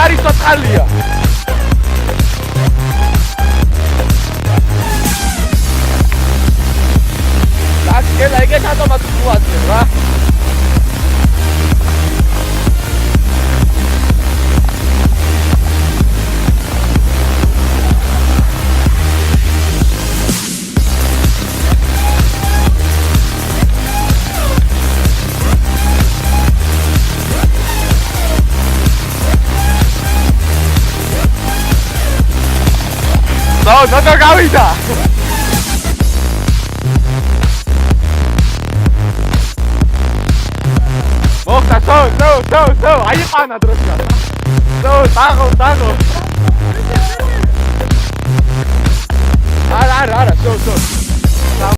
არის სოწყალია. Tak, Gela, ეგეთ ავტომატს უაძლევ რა. Nodo გავიდა. მოხდა, სო, აიყვანა დროშა. სო, დაღო. არა, სო.